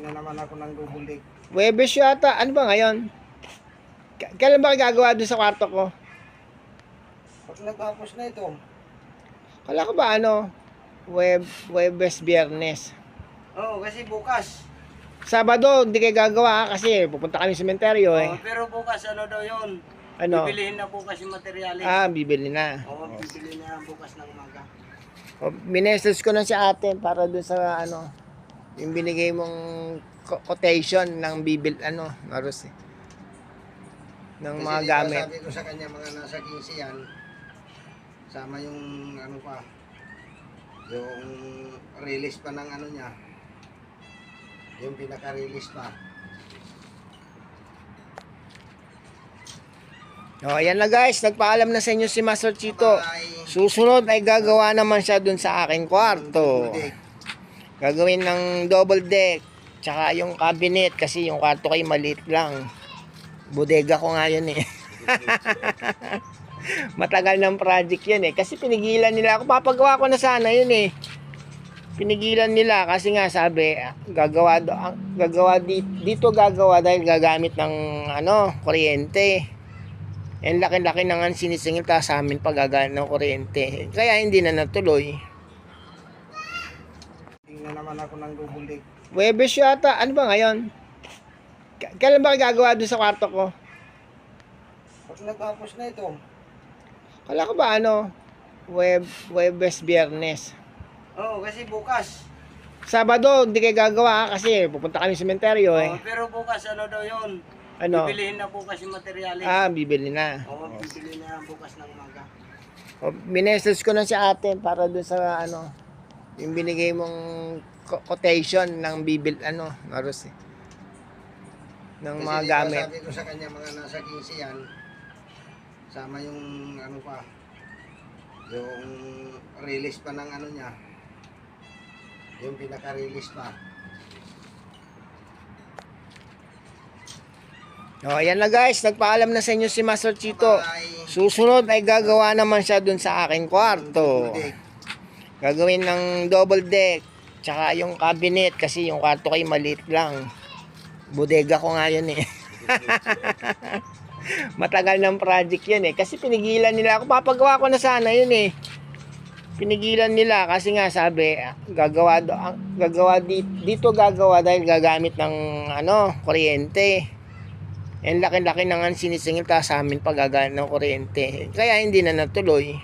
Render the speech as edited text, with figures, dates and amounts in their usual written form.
na naman ako ng double deck. Webes yata. Ano ba ngayon? Kailan ba gagawa doon sa kwarto ko? Pag nagtapos na ito, Kala ko ba Webes, Biyernes. oo, kasi bukas. Sabado, hindi kayo gagawa kasi pupunta kami sa sementeryo eh. Oo, pero bukas ano daw yun? Ano? Bibilihin na bukas yung materialis. Bibili na. Oo, bibili na bukas ng umaga. Minessage ko na si ate para doon sa yung binigay mong quotation ng Maros eh. Ng Kasi mga di ba gamit. sabi ko sa kanya, mga nasa 15 yan, sama yung ano pa, yung release pa ng ano niya, yung pinaka-release pa. Ayan na guys, nagpaalam na sa inyo si Master Chito. Bye. Susunod ay gagawa naman siya dun sa aking kwarto. Double deck. Gagawin ng double deck. Tsaka yung cabinet kasi yung kwarto kay maliit lang. Bodega ko nga yun eh. Matagal ng project yun eh. Kasi pinigilan nila ako. Papagawa ko na sana yun eh. Pinigilan nila kasi nga sabi dito gagawa dahil gagamit ng kuryente. And laki-laki na nga sinisingil ta sa amin pag gagamit ng kuryente. Kaya hindi na natuloy. Tingnan naman ako ng double deck. Webes yata. Ano ba ngayon? Kailan ba gagawa doon sa kwarto ko? Pag nagtapos na ito, Kala ko ba Webes, Biyernes. oo, kasi bukas. Sabado, hindi kayo gagawa kasi pupunta kami sa sementeryo eh. Oo, pero bukas ano daw yun? Ano? Bibilihin na bukas yung materialis. Bibili na. Oo, bibili na bukas ng umaga. Minessage ko na si ate para doon sa yung binigay mong quotation ng Maros eh. Ng mga Kasi gamit. sabi ko sa kanya, mga nasa 15 yan, sama yung ano pa, yung release pa ng ano niya, yung pinaka-release pa. Ayan na guys, nagpaalam na sa inyo si Master Chito. Bye. Susunod ay gagawa naman siya dun sa aking kwarto. Double deck. Gagawin ng double deck. Tsaka yung cabinet kasi yung kwarto kay maliit lang. Bodega ko nga yun eh. Matagal ng project yun eh. Kasi pinigilan nila ako. Papagawa ko na sana yun eh. Pinigilan nila kasi nga sabi dito gagawa dahil gagamit ng kuryente. And laki-laki na nga sinisingil ta sa amin pag gagamit ng kuryente. Kaya hindi na natuloy.